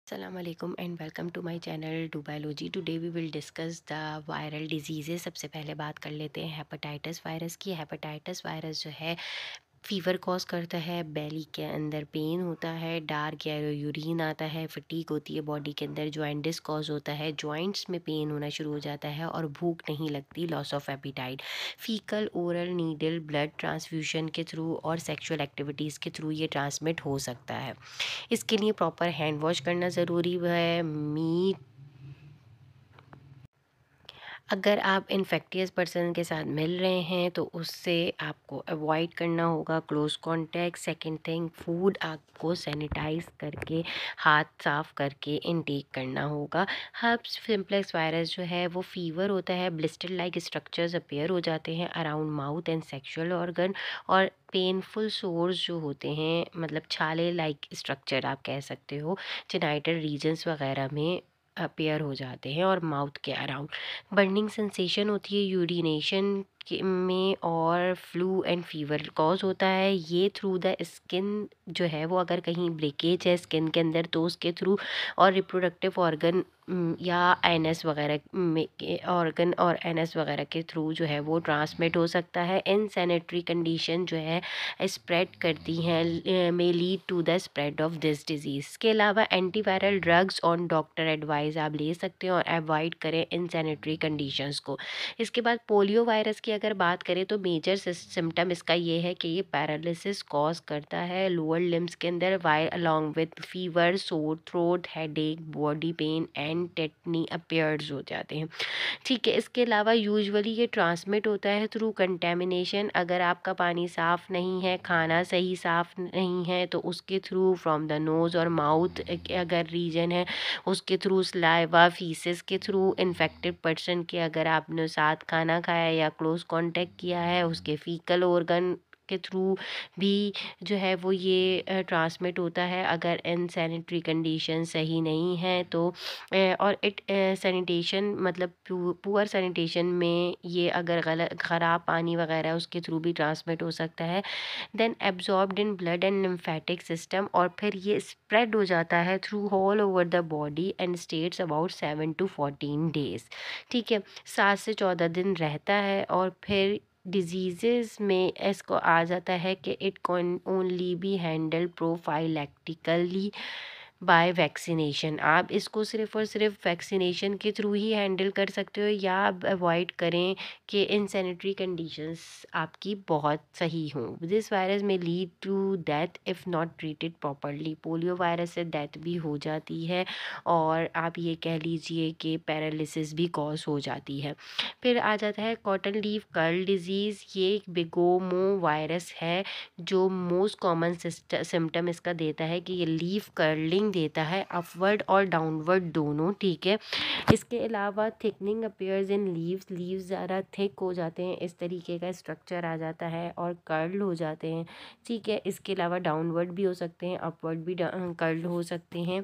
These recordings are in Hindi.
Assalamualaikum and welcome to my channel to Biology. Today we will discuss the viral diseases. सबसे पहले बात कर लेते हैं हेपेटाइटिस वायरस की। हेपेटाइटिस वायरस जो है फीवर कॉज करता है, बेली के अंदर पेन होता है, डार्क येलो यूरिन आता है, फटीग होती है बॉडी के अंदर, जॉइंटिस कॉज होता है, जॉइंट्स में पेन होना शुरू हो जाता है और भूख नहीं लगती, loss of appetite. Faecal oral needle blood transfusion के थ्रू और सेक्सुअल एक्टिविटीज़ के थ्रू ये ट्रांसमिट हो सकता है। इसके लिए प्रॉपर हैंड वॉश करना ज़रूरी है। मीट अगर आप इन्फेक्टियस पर्सन के साथ मिल रहे हैं तो उससे आपको अवॉइड करना होगा close contact. Second thing, food आपको सैनिटाइज करके हाथ साफ करके इनटेक करना होगा। हर्ब्स सिम्प्लेक्स वायरस जो है वो फीवर होता है, ब्लिस्टर लाइक स्ट्रक्चर्स अपीयर हो जाते हैं around mouth and sexual organ, और पेनफुल सोर्स जो होते हैं मतलब छाले लाइक स्ट्रक्चर आप कह सकते हो, जेनाइटल रीजन्स वगैरह में अपीयर हो जाते हैं और माउथ के अराउंड। बर्निंग सेंसेशन होती है यूरिनेशन में, और फ्लू एंड फीवर कॉज होता है ये थ्रू द स्किन जो है वो, अगर कहीं ब्रेकेज है स्किन के अंदर तो उसके थ्रू, और रिप्रोडक्टिव ऑर्गन या एनएस वगैरह में ऑर्गन और एनएस वगैरह के थ्रू जो है वो ट्रांसमिट हो सकता है। इनसैनिटरी कंडीशन जो है स्प्रेड करती हैं, may lead to the spread of this disease. इसके अलावा antiviral drugs on doctor advice आप ले सकते हो और अवॉइड करें इनसैनिटरी कंडीशंस को। इसके बाद पोलियो वायरस की अगर बात करें तो मेजर सिम्टम इसका ये है कि ये पैरालिसिस कॉज करता है लोअर लिम्स के अंदर, while along with fever, sore throat, headache, body pain and tetani appears हो जाते हैं। ठीक है, इसके अलावा यूजुअली ये ट्रांसमिट होता है थ्रू कंटेमिनेशन। अगर आपका पानी साफ़ नहीं है, खाना सही साफ़ नहीं है तो उसके थ्रू फ्रॉम द नोज़ और माउथ अगर रीजन है उसके थ्रू, सलाइवा फीसेस के थ्रू, इन्फेक्टेड पर्सन के अगर आपने साथ खाना खाया या क्लोज कांटेक्ट किया है उसके फीकल ऑर्गन के थ्रू भी जो है वो ये ट्रांसमिट होता है अगर इनसैनिटरी कंडीशन सही नहीं है तो। और सैनिटेशन मतलब पुअर सैनिटेशन में ये अगर गलत ख़राब पानी वगैरह उसके थ्रू भी ट्रांसमिट हो सकता है। Then absorbed in blood and lymphatic system, और फिर ये स्प्रेड हो जाता है through all over the body and states about 7 to 14 days। ठीक है, 7 से 14 दिन रहता है और फिर डिजीज़ेस में इसको आ जाता है कि it can only be handle prophylactically by vaccination. आप इसको सिर्फ और सिर्फ वैक्सीनेशन के थ्रू ही हैंडल कर सकते हो, या आप अवॉइड करें कि इनसैनिटरी कंडीशंस आपकी बहुत सही हों। This virus may lead to death if not treated properly. Polio virus से डेथ भी हो जाती है और आप ये कह लीजिए कि पैरालिसिस भी कॉज हो जाती है। फिर आ जाता है कॉटन लीफ कर्ल डिजीज़। ये एक बिगोमो वायरस है जो मोस्ट कॉमन सिम्टम इसका देता है कि ये लीफ कर्लिंग देता है, अपवर्ड और डाउनवर्ड दोनों। ठीक है, इसके अलावा thickening appears in leaves, leaves ज़्यादा थिक हो जाते हैं, इस तरीके का स्ट्रक्चर आ जाता है और कर्ल हो जाते हैं। ठीक है, इसके अलावा डाउनवर्ड भी हो सकते हैं, अपवर्ड भी कर्ल हो सकते हैं।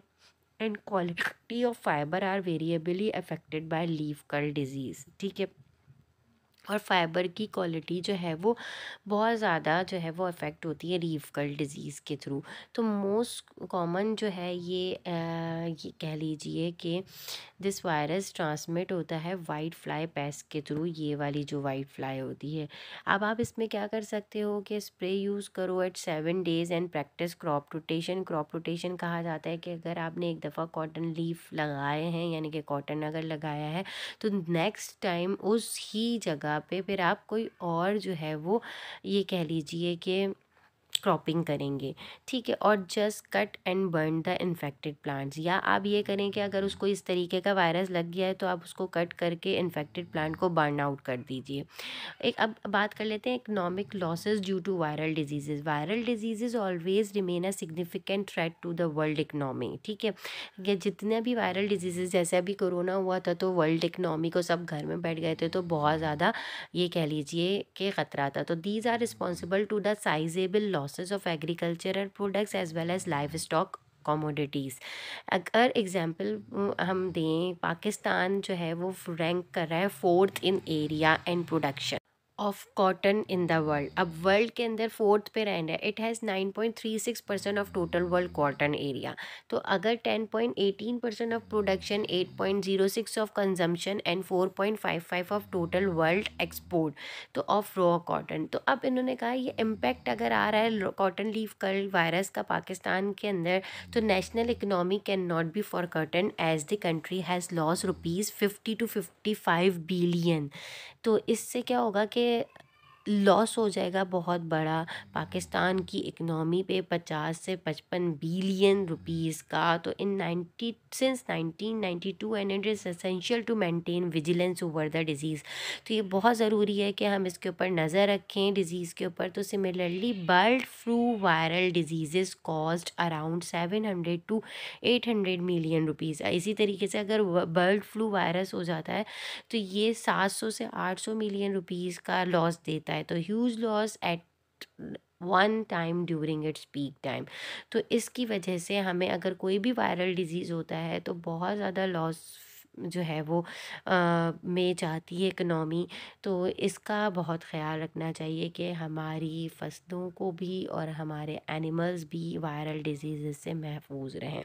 And quality of fibre are variably affected by leaf curl disease. ठीक है, और फाइबर की क्वालिटी जो है वो बहुत ज़्यादा जो है वो अफेक्ट होती है लीफ कर्ल डिजीज़ के थ्रू। तो मोस्ट कॉमन जो है ये कह लीजिए कि दिस वायरस ट्रांसमिट होता है वाइट फ्लाई पेस्ट के थ्रू, ये वाली जो वाइट फ्लाई होती है। अब आप इसमें क्या कर सकते हो कि स्प्रे यूज़ करो at 7 days and practise crop rotation. Crop rotation कहा जाता है कि अगर आपने एक दफ़ा कॉटन लीफ लगाए हैं यानी कि कॉटन अगर लगाया है तो नेक्स्ट टाइम उस ही जगह पे फिर आप कोई और जो है वो ये कह लीजिए कि क्रॉपिंग करेंगे। ठीक है, और just cut and burn the infected plants, या आप ये करें कि अगर उसको इस तरीके का वायरस लग गया है तो आप उसको कट करके इन्फेक्टेड प्लांट को बर्न आउट कर दीजिए। एक अब बात कर लेते हैं economic losses due to viral diseases. Viral diseases always remain a significant threat to the world economy. ठीक है, ये जितने भी वायरल डिजीजेज, जैसे अभी कोरोना हुआ था तो वर्ल्ड इकनॉमी को सब घर में बैठ गए थे तो बहुत ज़्यादा ये कह लीजिए कि ख़तरा था। तो these are responsible to the sizeable losses of agricultural products as well as life stock commodities. अगर एग्जांपल हम दें, पाकिस्तान जो है वो रैंक कर रहा है 4th in area and production. Of cotton in the world. अब वर्ल्ड के अंदर फोर्थ पे रैंक है। It has 9.36% of total world cotton area. तो अगर 10.18% of production, 8.06 of consumption and 4.55 of total world export तो ऑफ रॉ कॉटन। तो अब इन्होंने कहा ये इम्पैक्ट अगर आ रहा है कॉटन लीफ कर्ल वायरस का पाकिस्तान के अंदर, तो national economy can not be forgotten as the country has loss ₹50 to 55 billion. तो इससे क्या होगा कि लॉस हो जाएगा बहुत बड़ा पाकिस्तान की इकनॉमी पे 50 से 55 बिलियन रुपीस का। तो in 90 since 1992 and it is essential to maintain vigilance over the disease. तो ये बहुत ज़रूरी है कि हम इसके ऊपर नज़र रखें डिज़ीज़ के ऊपर। तो similarly bird flu viral disease cost around 700 to 800 million rupees. इसी तरीके से अगर बर्ड फ्लू वायरस हो जाता है तो ये 700 से 800 मिलियन रुपीस का लॉस देता है। तो huge loss at one time during its peak time. तो इसकी वजह से हमें अगर कोई भी वायरल डिजीज़ होता है तो बहुत ज़्यादा लॉस जो है वो में जाती है इकनॉमी। तो इसका बहुत ख्याल रखना चाहिए कि हमारी फसलों को भी और हमारे एनिमल्स भी वायरल डिजीज़ से महफूज रहें।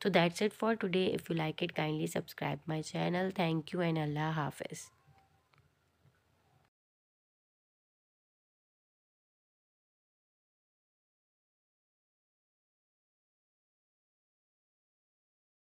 So that's it for today. If you like it, kindly subscribe my channel. Thank you and Allah Hafiz.